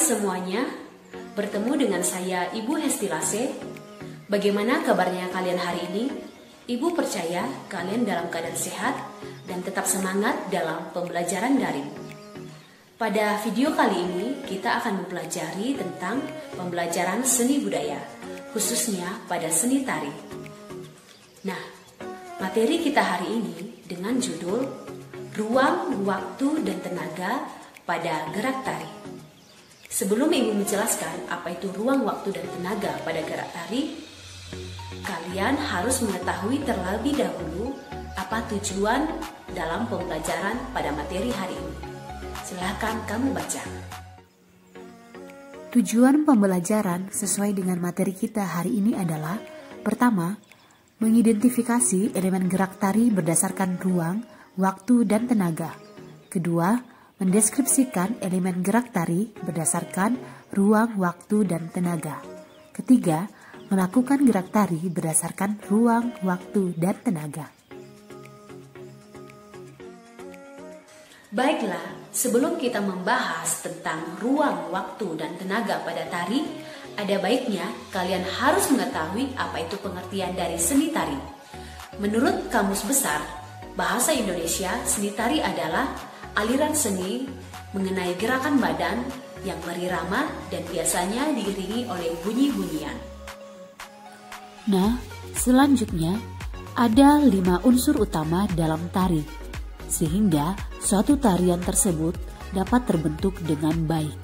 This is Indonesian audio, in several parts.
semuanya, bertemu dengan saya Ibu Hesti Lase. Bagaimana kabarnya kalian hari ini? Ibu percaya kalian dalam keadaan sehat dan tetap semangat dalam pembelajaran daring. Pada video kali ini kita akan mempelajari tentang pembelajaran seni budaya, khususnya pada seni tari. Nah, materi kita hari ini dengan judul Ruang, Waktu, dan Tenaga pada Gerak Tari. Sebelum Ibu menjelaskan apa itu ruang, waktu, dan tenaga pada gerak tari, kalian harus mengetahui terlebih dahulu apa tujuan dalam pembelajaran pada materi hari ini. Silakan kamu baca. Tujuan pembelajaran sesuai dengan materi kita hari ini adalah: pertama, mengidentifikasi elemen gerak tari berdasarkan ruang, waktu, dan tenaga. Kedua, mendeskripsikan elemen gerak tari berdasarkan ruang, waktu, dan tenaga. Ketiga, melakukan gerak tari berdasarkan ruang, waktu, dan tenaga. Baiklah, sebelum kita membahas tentang ruang, waktu, dan tenaga pada tari, ada baiknya kalian harus mengetahui apa itu pengertian dari seni tari. Menurut Kamus Besar Bahasa Indonesia, seni tari adalah aliran seni mengenai gerakan badan yang berirama dan biasanya diiringi oleh bunyi-bunyian. Nah, selanjutnya ada 5 unsur utama dalam tari, sehingga suatu tarian tersebut dapat terbentuk dengan baik.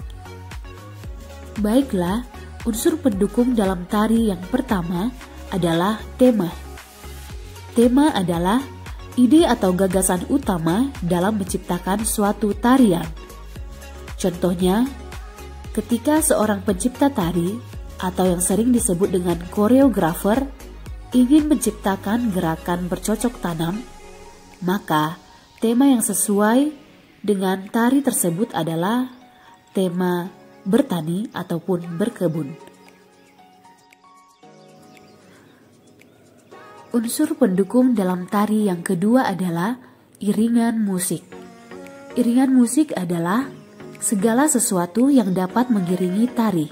Baiklah, unsur pendukung dalam tari yang pertama adalah tema. Tema adalah ide atau gagasan utama dalam menciptakan suatu tarian. Contohnya, ketika seorang pencipta tari atau yang sering disebut dengan koreografer ingin menciptakan gerakan bercocok tanam, maka tema yang sesuai dengan tari tersebut adalah tema bertani ataupun berkebun. Unsur pendukung dalam tari yang kedua adalah iringan musik. Iringan musik adalah segala sesuatu yang dapat mengiringi tari.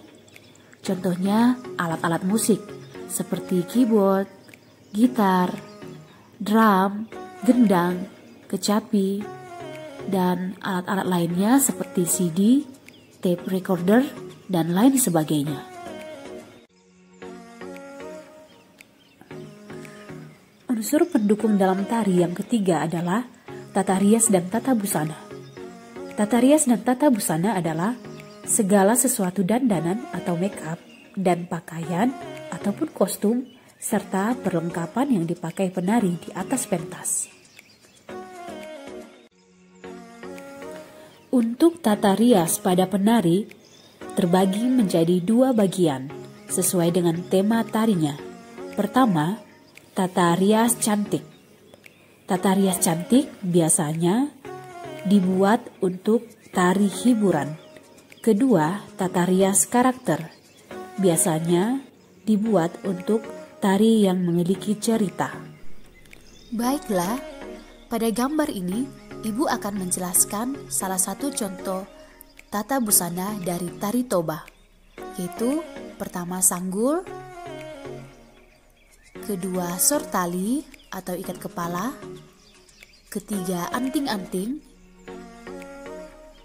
Contohnya alat-alat musik seperti keyboard, gitar, drum, gendang, kecapi, dan alat-alat lainnya seperti CD, tape recorder, dan lain sebagainya. Unsur pendukung dalam tari yang ketiga adalah tata rias dan tata busana. Tata rias dan tata busana adalah segala sesuatu dandanan atau make up dan pakaian ataupun kostum serta perlengkapan yang dipakai penari di atas pentas. Untuk tata rias pada penari terbagi menjadi 2 bagian sesuai dengan tema tarinya. Pertama, tata rias cantik. Tata rias cantik biasanya dibuat untuk tari hiburan. Kedua, tata rias karakter. Biasanya dibuat untuk tari yang memiliki cerita. Baiklah, pada gambar ini Ibu akan menjelaskan salah satu contoh tata busana dari tari toba, yaitu pertama sanggul, kedua sortali atau ikat kepala, ketiga anting-anting,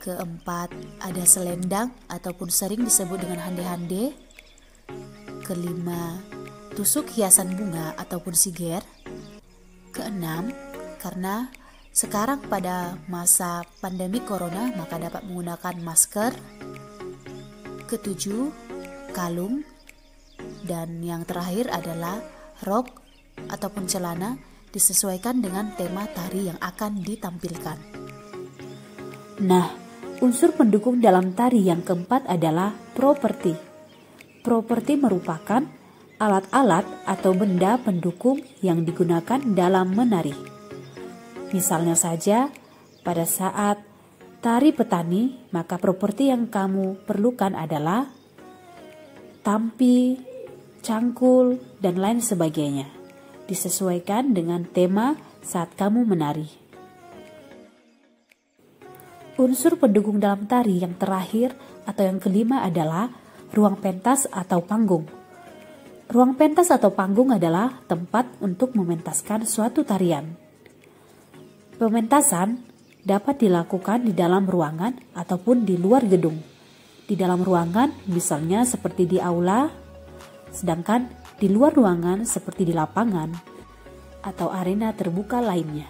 keempat ada selendang ataupun sering disebut dengan hande-hande, kelima tusuk hiasan bunga ataupun siger, keenam karena sekarang pada masa pandemi corona maka dapat menggunakan masker, ketujuh kalung, dan yang terakhir adalah rok ataupun celana disesuaikan dengan tema tari yang akan ditampilkan. Nah, unsur pendukung dalam tari yang keempat adalah properti. Properti merupakan alat-alat atau benda pendukung yang digunakan dalam menari. Misalnya saja, pada saat tari petani, maka properti yang kamu perlukan adalah tampi, cangkul, dan lain sebagainya. Disesuaikan dengan tema saat kamu menari. Unsur pendukung dalam tari yang terakhir atau yang kelima adalah ruang pentas atau panggung. Ruang pentas atau panggung adalah tempat untuk mementaskan suatu tarian. Pementasan dapat dilakukan di dalam ruangan ataupun di luar gedung. Di dalam ruangan misalnya seperti di aula, sedangkan di luar ruangan seperti di lapangan atau arena terbuka lainnya.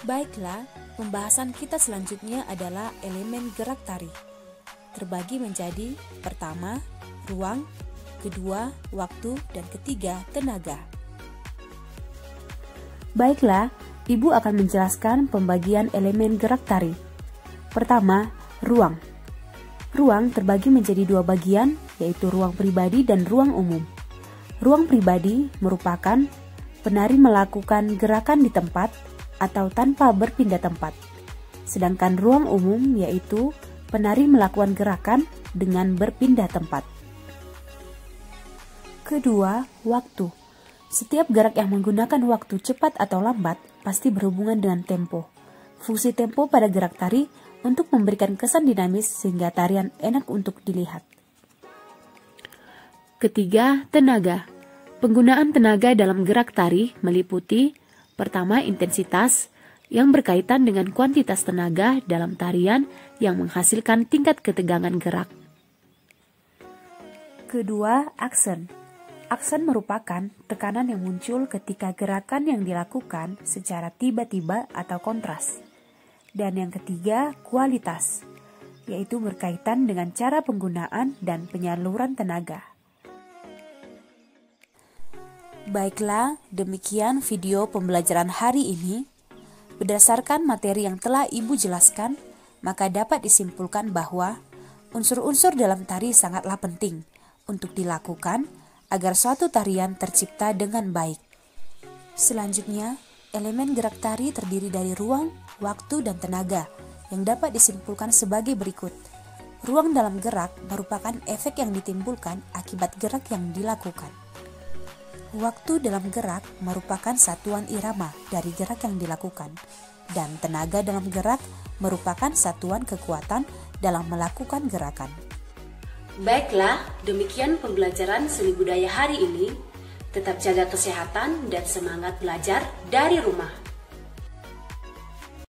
Baiklah, pembahasan kita selanjutnya adalah elemen gerak tari. Terbagi menjadi pertama, ruang, kedua, waktu, dan ketiga, tenaga. Baiklah, Ibu akan menjelaskan pembagian elemen gerak tari. Pertama, ruang. Ruang terbagi menjadi dua bagian, yaitu ruang pribadi dan ruang umum. Ruang pribadi merupakan penari melakukan gerakan di tempat atau tanpa berpindah tempat. Sedangkan ruang umum yaitu penari melakukan gerakan dengan berpindah tempat. Kedua, waktu. Setiap gerak yang menggunakan waktu cepat atau lambat pasti berhubungan dengan tempo. Fungsi tempo pada gerak tari untuk memberikan kesan dinamis sehingga tarian enak untuk dilihat. Ketiga, tenaga. Penggunaan tenaga dalam gerak tari meliputi pertama, intensitas yang berkaitan dengan kuantitas tenaga dalam tarian yang menghasilkan tingkat ketegangan gerak. Kedua, aksen. Aksen merupakan tekanan yang muncul ketika gerakan yang dilakukan secara tiba-tiba atau kontras. Dan yang ketiga, kualitas, yaitu berkaitan dengan cara penggunaan dan penyaluran tenaga. Baiklah, demikian video pembelajaran hari ini. Berdasarkan materi yang telah Ibu jelaskan, maka dapat disimpulkan bahwa unsur-unsur dalam tari sangatlah penting untuk dilakukan agar suatu tarian tercipta dengan baik. Selanjutnya, elemen gerak tari terdiri dari ruang, waktu, dan tenaga yang dapat disimpulkan sebagai berikut. Ruang dalam gerak merupakan efek yang ditimbulkan akibat gerak yang dilakukan. Waktu dalam gerak merupakan satuan irama dari gerak yang dilakukan, dan tenaga dalam gerak merupakan satuan kekuatan dalam melakukan gerakan. Baiklah, demikian pembelajaran seni budaya hari ini. Tetap jaga kesehatan dan semangat belajar dari rumah.